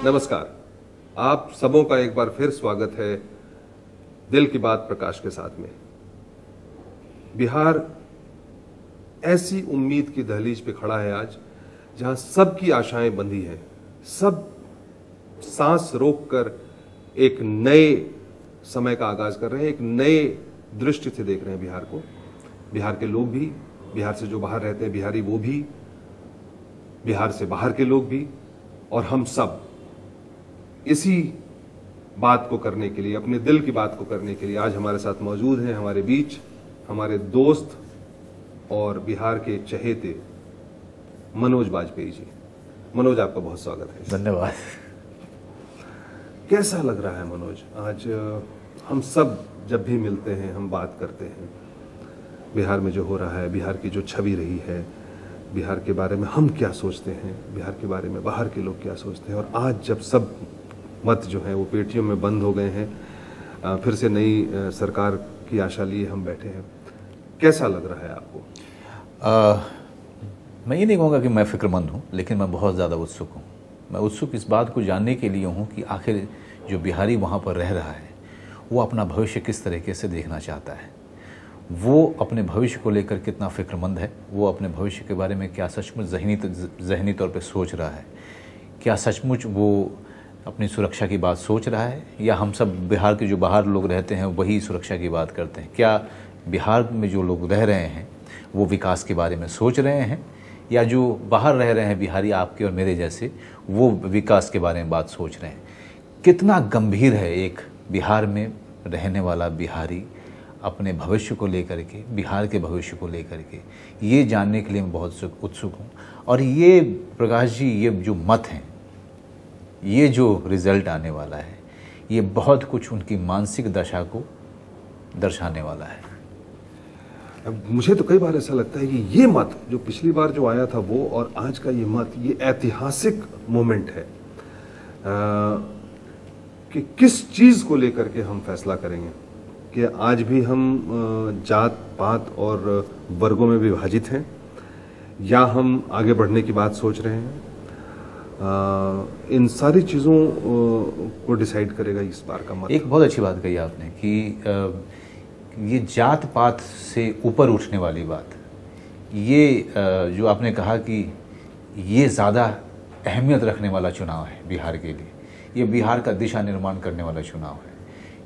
नमस्कार, आप सबों का एक बार फिर स्वागत है दिल की बात प्रकाश के साथ में। बिहार ऐसी उम्मीद की दहलीज पे खड़ा है आज, जहां सबकी आशाएं बंधी हैं। सब सांस रोककर एक नए समय का आगाज कर रहे हैं, एक नए दृष्टि से देख रहे हैं बिहार को। बिहार के लोग भी, बिहार से जो बाहर रहते हैं बिहारी वो भी, बिहार से बाहर के लोग भी, और हम सब इसी बात को करने के लिए, अपने दिल की बात को करने के लिए आज हमारे साथ मौजूद हैं, हमारे बीच हमारे दोस्त और बिहार के चहेते मनोज बाजपेयी जी। मनोज, आपका बहुत स्वागत है। धन्यवाद। कैसा लग रहा है मनोज, आज हम सब जब भी मिलते हैं हम बात करते हैं बिहार में जो हो रहा है, बिहार की जो छवि रही है, बिहार के बारे में हम क्या सोचते हैं, बिहार के बारे में बाहर के लोग क्या सोचते हैं, और आज जब सब मत जो है वो पेटियों में बंद हो गए हैं, फिर से नई सरकार की आशा लिए हम बैठे हैं, कैसा लग रहा है आपको? मैं ये नहीं कहूँगा कि मैं फिक्रमंद हूँ, लेकिन मैं बहुत ज़्यादा उत्सुक हूँ। मैं उत्सुक इस बात को जानने के लिए हूँ कि आखिर जो बिहारी वहाँ पर रह रहा है वो अपना भविष्य किस तरीके से देखना चाहता है, वो अपने भविष्य को लेकर कितना फिक्रमंद है, वो अपने भविष्य के बारे में क्या सचमुच ज़हनी तौर पे सोच रहा है, क्या सचमुच वो अपनी सुरक्षा की बात सोच रहा है, या हम सब बिहार के जो बाहर लोग रहते हैं वही सुरक्षा की बात करते हैं। क्या बिहार में जो लोग रह रहे हैं वो विकास के बारे में सोच रहे हैं, या जो बाहर रह रहे हैं बिहारी आपके और मेरे जैसे वो विकास के बारे में बात सोच रहे हैं। कितना गंभीर है एक बिहार में रहने वाला बिहारी अपने भविष्य को लेकर के, बिहार के भविष्य को लेकर के, ये जानने के लिए मैं बहुत उत्सुक हूँ। और ये प्रकाश जी, ये जो मत हैं, ये जो रिज़ल्ट आने वाला है, ये बहुत कुछ उनकी मानसिक दशा को दर्शाने वाला है। अब मुझे तो कई बार ऐसा लगता है कि ये मत जो पिछली बार जो आया था वो और आज का ये मत, ये ऐतिहासिक मोमेंट है कि किस चीज़ को लेकर के हम फैसला करेंगे, कि आज भी हम जात पात और वर्गों में विभाजित हैं, या हम आगे बढ़ने की बात सोच रहे हैं। इन सारी चीज़ों को डिसाइड करेगा इस बार का मत। एक बहुत अच्छी बात कही आपने कि ये जात पात से ऊपर उठने वाली बात, ये जो आपने कहा कि ये ज़्यादा अहमियत रखने वाला चुनाव है बिहार के लिए, ये बिहार का दिशा निर्माण करने वाला चुनाव है,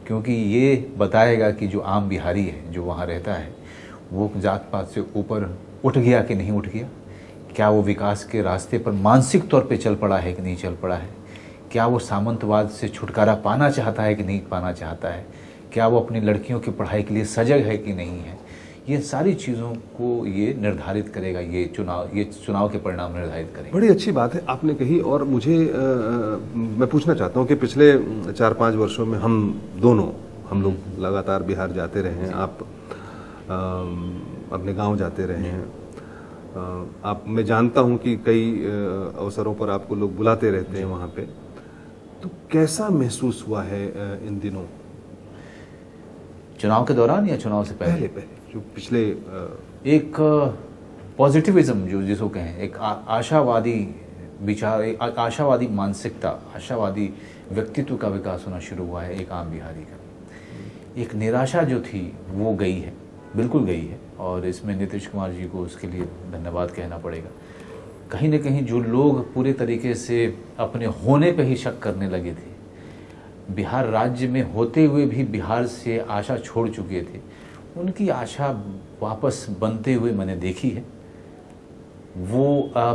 क्योंकि ये बताएगा कि जो आम बिहारी है जो वहाँ रहता है वो जात पात से ऊपर उठ गया कि नहीं उठ गया, क्या वो विकास के रास्ते पर मानसिक तौर पे चल पड़ा है कि नहीं चल पड़ा है, क्या वो सामंतवाद से छुटकारा पाना चाहता है कि नहीं पाना चाहता है, क्या वो अपनी लड़कियों की पढ़ाई के लिए सजग है कि नहीं है। ये सारी चीज़ों को ये निर्धारित करेगा, ये चुनाव के परिणाम निर्धारित करेंगे। बड़ी अच्छी बात है आपने कही। और मुझे मैं पूछना चाहता हूँ कि पिछले 4-5 वर्षों में हम लोग लगातार बिहार जाते रहे हैं, आप अपने गांव जाते रहे हैं, आप, मैं जानता हूं कि कई अवसरों पर आपको लोग बुलाते रहते हैं वहां पे, तो कैसा महसूस हुआ है इन दिनों, चुनाव के दौरान या चुनाव से पहले? जो पिछले एक पॉजिटिविज्म जो जिसको कहें, एक आशावादी विचार, एक आशावादी मानसिकता, आशावादी व्यक्तित्व का विकास होना शुरू हुआ है एक आम बिहारी का। एक निराशा जो थी वो गई है, बिल्कुल गई है, और इसमें नीतीश कुमार जी को उसके लिए धन्यवाद कहना पड़ेगा। कहीं न कहीं जो लोग पूरे तरीके से अपने होने पे ही शक करने लगे थे, बिहार राज्य में होते हुए भी बिहार से आशा छोड़ चुके थे, उनकी आशा वापस बनते हुए मैंने देखी है। वो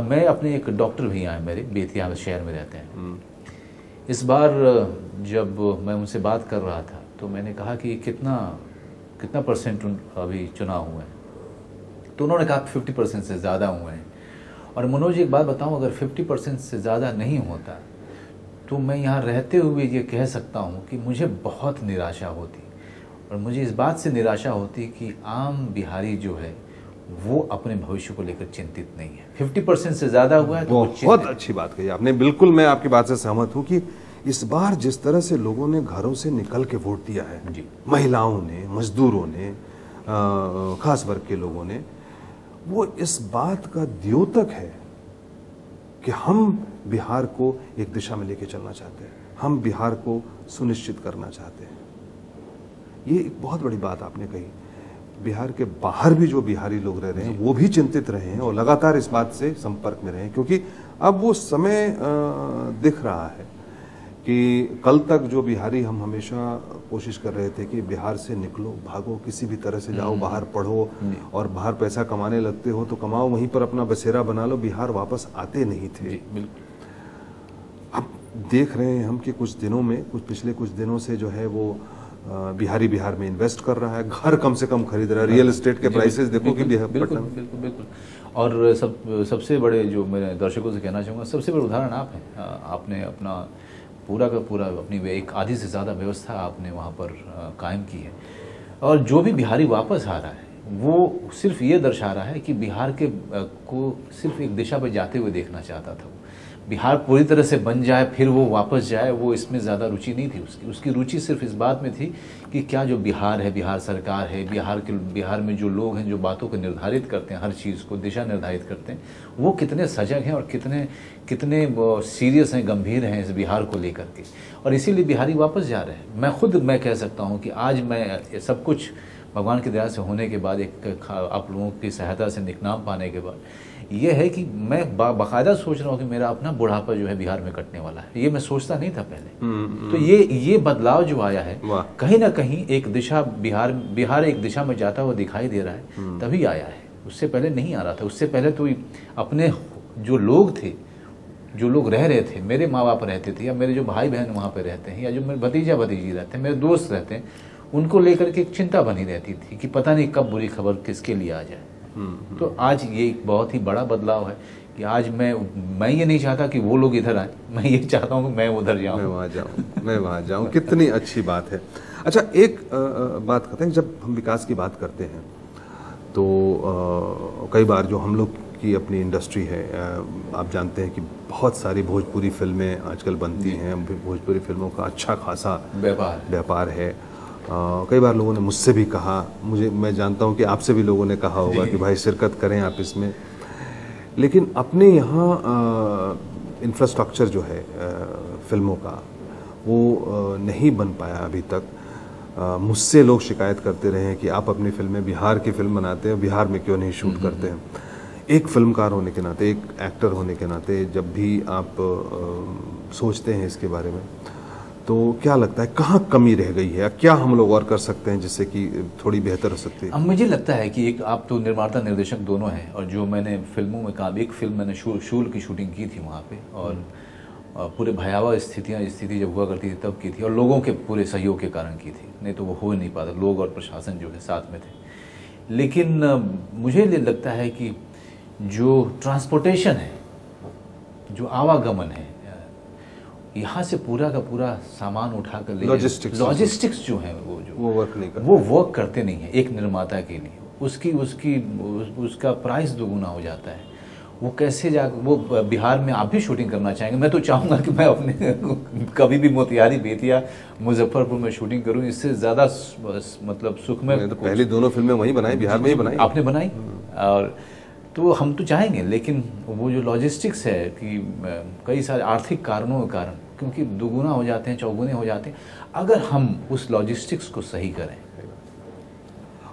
मैं अपने एक डॉक्टर भी हैं मेरे, बेतिया शहर में रहते हैं। इस बार जब मैं उनसे बात कर रहा था तो मैंने कहा कि कितना परसेंट अभी चुनाव हुए हैं, तो उन्होंने कहा 50% से ज़्यादा हुए हैं। और मनोज, एक बात बताऊं, अगर 50% से ज़्यादा नहीं होता तो मैं यहाँ रहते हुए ये कह सकता हूँ कि मुझे बहुत निराशा होती, और मुझे इस बात से निराशा होती कि आम बिहारी जो है वो अपने भविष्य को लेकर चिंतित नहीं है। 50% से ज़्यादा हुआ है तो बहुत अच्छी बात कही आपने। बिल्कुल मैं आपकी बात से सहमत हूँ कि इस बार जिस तरह से लोगों ने घरों से निकल के वोट दिया है जी, महिलाओं ने, मजदूरों ने, खास वर्ग के लोगों ने, वो इस बात का द्योतक है कि हम बिहार को एक दिशा में लेके चलना चाहते हैं, हम बिहार को सुनिश्चित करना चाहते हैं। ये एक बहुत बड़ी बात आपने कही। बिहार के बाहर भी जो बिहारी लोग रह रहे हैं वो भी चिंतित रहे हैं और लगातार इस बात से संपर्क में रहे हैं, क्योंकि अब वो समय दिख रहा है कि कल तक जो बिहारी हम हमेशा कोशिश कर रहे थे कि बिहार से निकलो, भागो, किसी भी तरह से जाओ, बाहर पढ़ो और बाहर पैसा कमाने लगते हो तो कमाओ, वहीं पर अपना बसेरा बना लो, बिहार वापस आते नहीं थे। अब देख रहे हैं हम कि कुछ दिनों में, पिछले कुछ दिनों से जो है वो बिहारी बिहार में इन्वेस्ट कर रहा है, घर कम से कम खरीद रहा है, रियल एस्टेट के प्राइसेस देखो कि बिल्कुल बिल्कुल बिल्कुल। और सबसे बड़े जो मेरे दर्शकों से कहना चाहूँगा, सबसे बड़े उदाहरण आप हैं। आपने अपना पूरा का पूरा अपनी एक आधी से ज़्यादा व्यवस्था आपने वहाँ पर कायम की है, और जो भी बिहारी वापस आ रहा है वो सिर्फ ये दर्शा रहा है कि बिहार के को सिर्फ एक दिशा पर जाते हुए देखना चाहता था। बिहार पूरी तरह से बन जाए फिर वो वापस जाए, वो इसमें ज़्यादा रुचि नहीं थी उसकी रुचि सिर्फ इस बात में थी कि क्या जो बिहार है, बिहार सरकार है, बिहार में जो लोग हैं जो बातों को निर्धारित करते हैं, हर चीज़ को दिशा निर्धारित करते हैं, वो कितने सजग हैं और कितने सीरियस हैं, गंभीर हैं इस बिहार को लेकर के, और इसीलिए बिहारी वापस जा रहे हैं। मैं कह सकता हूँ कि आज मैं सब कुछ भगवान की दया से होने के बाद, एक आप लोगों की सहायता से निकनाम पाने के बाद, ये है कि मैं बाकायदा सोच रहा हूँ कि मेरा अपना बुढ़ापा जो है बिहार में कटने वाला है। ये मैं सोचता नहीं था पहले। तो ये बदलाव जो आया है कहीं ना कहीं एक दिशा, बिहार एक दिशा में जाता हुआ दिखाई दे रहा है, तभी आया है। उससे पहले नहीं आ रहा था। उससे पहले तो अपने जो लोग थे, जो लोग रह रहे थे, मेरे माँ बाप रहते थे, या मेरे जो भाई बहन वहाँ पे रहते हैं, या जो मेरे भतीजा भतीजी रहते हैं, मेरे दोस्त रहते हैं, उनको लेकर के एक चिंता बनी रहती थी कि पता नहीं कब बुरी खबर किसके लिए आ जाए। तो आज ये एक बहुत ही बड़ा बदलाव है कि आज मैं ये नहीं चाहता कि वो लोग इधर आए, मैं ये चाहता हूँ कि मैं उधर जाऊँ, मैं वहाँ जाऊँ। कितनी अच्छी बात है। अच्छा, एक बात करते हैं, जब हम विकास की बात करते हैं तो कई बार जो हम लोग की अपनी इंडस्ट्री है, आप जानते हैं कि बहुत सारी भोजपुरी फिल्में आजकल बनती हैं, भोजपुरी फिल्मों का अच्छा खासा व्यापार है। कई बार लोगों ने मुझसे भी कहा, मैं जानता हूं कि आपसे भी लोगों ने कहा होगा कि भाई शिरकत करें आप इसमें, लेकिन अपने यहाँ इंफ्रास्ट्रक्चर जो है फिल्मों का वो नहीं बन पाया अभी तक। मुझसे लोग शिकायत करते रहे हैं कि आप अपनी फिल्में, बिहार की फिल्म बनाते हैं, बिहार में क्यों नहीं शूट करते हैं। एक फिल्मकार होने के नाते, एक एक्टर होने के नाते, जब भी आप सोचते हैं इसके बारे में, तो क्या लगता है कहाँ कमी रह गई है, क्या हम लोग और कर सकते हैं जिससे कि थोड़ी बेहतर हो सकती है? अब मुझे लगता है कि एक आप तो निर्माता निर्देशक दोनों हैं, और जो मैंने फिल्मों में काम, एक फिल्म मैंने शूल की शूटिंग की थी वहाँ पे, और पूरे भयावह स्थिति जब हुआ करती थी तब की थी, और लोगों के पूरे सहयोग के कारण की थी, नहीं तो वो हो ही नहीं पाता, लोग और प्रशासन जो है साथ में थे। लेकिन मुझे लगता है कि जो ट्रांसपोर्टेशन है, जो आवागमन है, यहाँ से पूरा का पूरा सामान उठा कर ले, लॉजिस्टिक्स जो है वो वर्क करते नहीं है एक निर्माता के लिए। उसका प्राइस दोगुना हो जाता है। वो कैसे वो बिहार में आप भी शूटिंग करना चाहेंगे, मैं तो चाहूँगा कि मैं अपने कभी भी मोतिहारी, बेतिया, मुजफ्फरपुर में शूटिंग करूँ, इससे ज़्यादा मतलब सुख में। तो पहली दोनों फिल्में वहीं बनाई, बिहार में ही बनाई, आपने बनाई, और तो हम तो चाहेंगे, लेकिन वो जो लॉजिस्टिक्स है कि कई सारे आर्थिक कारणों के कारण, क्योंकि दुगुना हो जाते हैं, चौगुने हो जाते हैं, अगर हम उस लॉजिस्टिक्स को सही करें।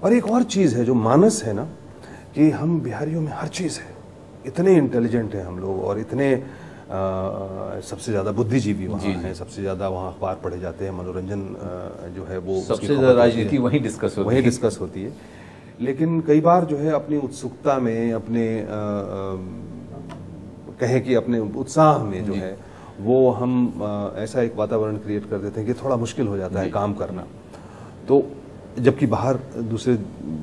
और एक और चीज़ है जो मानस है ना, कि हम बिहारियों में हर चीज़ है, इतने इंटेलिजेंट हैं हम लोग, और इतने सबसे ज़्यादा बुद्धिजीवी वहाँ हैं, सबसे ज़्यादा वहाँ अखबार पढ़े जाते हैं, मनोरंजन जो है वो सबसे ज़्यादा राजनीति वहीं डिस्कस होती है। लेकिन कई बार जो है अपनी उत्सुकता में, अपने कहें कि अपने उत्साह में जो है वो हम ऐसा एक वातावरण क्रिएट कर देते हैं कि थोड़ा मुश्किल हो जाता है काम करना। तो जबकि बाहर दूसरे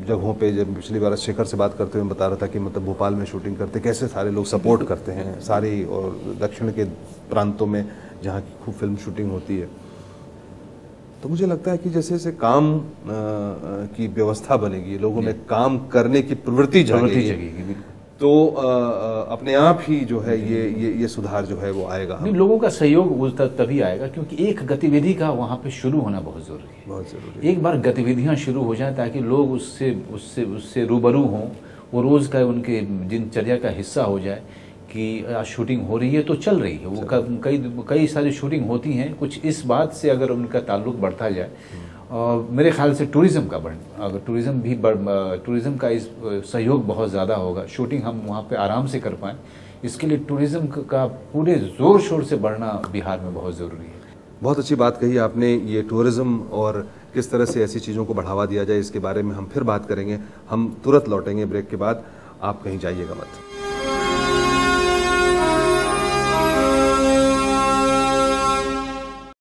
जगहों पे, जब पिछली बार शेखर से बात करते हुए बता रहा था कि मतलब भोपाल में शूटिंग करते कैसे सारे लोग सपोर्ट करते हैं, सारी और दक्षिण के प्रांतों में जहाँ की खूब फिल्म शूटिंग होती है। तो मुझे लगता है कि जैसे जैसे काम की व्यवस्था बनेगी, लोगों में काम करने की प्रवृत्ति जागेगी, तो अपने आप ही जो है ये सुधार जो है वो आएगा। लोगों का सहयोग तभी आएगा क्योंकि एक गतिविधि का वहाँ पे शुरू होना बहुत जरूरी है। एक बार गतिविधियाँ शुरू हो जाए ताकि लोग उससे रूबरू हों, वो रोज़ का उनके दिनचर्या का हिस्सा हो जाए कि आज शूटिंग हो रही है तो चल रही है, वो कई सारी शूटिंग होती हैं। कुछ इस बात से अगर उनका ताल्लुक बढ़ता जाए, मेरे ख्याल से टूरिज़्म का अगर टूरिज़्म का इस सहयोग बहुत ज़्यादा होगा, शूटिंग हम वहाँ पे आराम से कर पाएँ, इसके लिए टूरिज़्म का पूरे ज़ोर शोर से बढ़ना बिहार में बहुत ज़रूरी है। बहुत अच्छी बात कही आपने। ये टूरिज़्म और किस तरह से ऐसी चीज़ों को बढ़ावा दिया जाए, इसके बारे में हम फिर बात करेंगे। हम तुरंत लौटेंगे ब्रेक के बाद, आप कहीं जाइएगा मत।